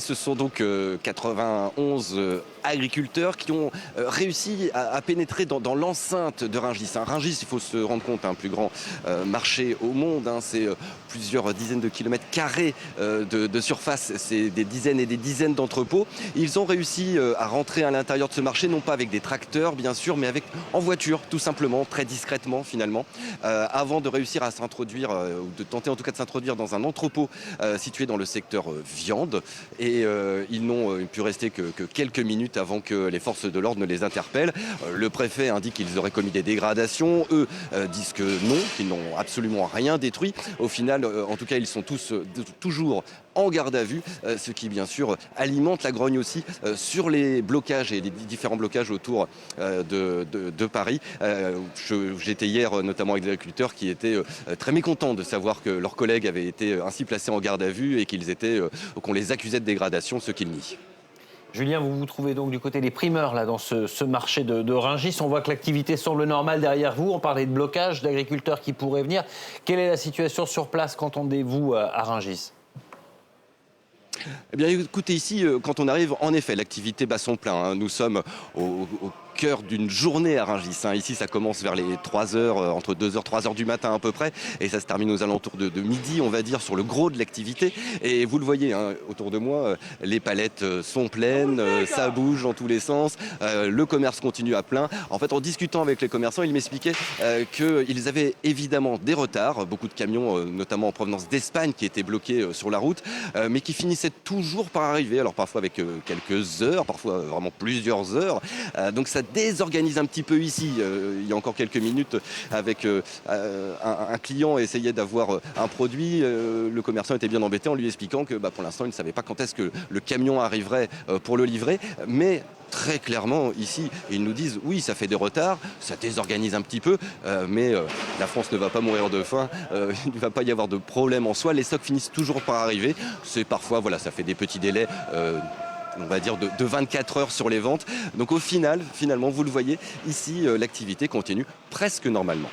ce sont donc 91 agriculteurs qui ont réussi à pénétrer dans l'enceinte de Rungis. Rungis, il faut se rendre compte, un plus grand marché au monde, c'est plusieurs dizaines de kilomètres carrés de surface, c'est des dizaines et des dizaines d'entrepôts. Ils ont réussi à rentrer à l'intérieur de ce marché, non pas avec des tracteurs bien sûr, mais en voiture tout simplement, très discrètement finalement, avant de réussir à s'introduire, ou de tenter en tout cas de s'introduire dans un entrepôt situé dans le secteur viande. Et ils n'ont pu rester que quelques minutes avant que les forces de l'ordre ne les interpellent. Le préfet indique qu'ils auraient commis des dégradations. Eux disent que non, qu'ils n'ont absolument rien détruit. Au final, en tout cas, ils sont tous toujours en garde à vue, ce qui bien sûr alimente la grogne aussi sur les blocages et les différents blocages autour de Paris. J'étais hier notamment avec des agriculteurs qui étaient très mécontents de savoir que leurs collègues avaient été ainsi placés en garde à vue et qu'on les accusait de dégradation, ce qu'ils nient. Julien, vous vous trouvez donc du côté des primeurs là, dans ce marché de Rungis. On voit que l'activité semble normale derrière vous. On parlait de blocage, d'agriculteurs qui pourraient venir. Quelle est la situation sur place, qu'entendez-vous à Rungis ? Eh bien, écoutez, ici, quand on arrive, en effet, l'activité bat son plein. Nous sommes au cœur d'une journée à Rungis. Ici, ça commence vers les 3 heures, entre 2h, 3h du matin à peu près, et ça se termine aux alentours de midi, on va dire, sur le gros de l'activité. Et vous le voyez, autour de moi, les palettes sont pleines, ça bouge dans tous les sens, le commerce continue à plein. En fait, en discutant avec les commerçants, ils m'expliquaient qu'ils avaient évidemment des retards, beaucoup de camions, notamment en provenance d'Espagne, qui étaient bloqués sur la route, mais qui finissaient toujours par arriver, alors parfois avec quelques heures, parfois vraiment plusieurs heures. Donc ça désorganise un petit peu ici. Il y a encore quelques minutes, avec un client essayait d'avoir un produit. Le commerçant était bien embêté en lui expliquant que pour l'instant, il ne savait pas quand est-ce que le camion arriverait pour le livrer. Mais très clairement, ici, ils nous disent oui, ça fait des retards, ça désorganise un petit peu, mais la France ne va pas mourir de faim, il ne va pas y avoir de problème en soi. Les stocks finissent toujours par arriver. C'est parfois, voilà, ça fait des petits délais. On va dire de 24 heures sur les ventes. Donc au final, finalement, vous le voyez, ici, l'activité continue presque normalement.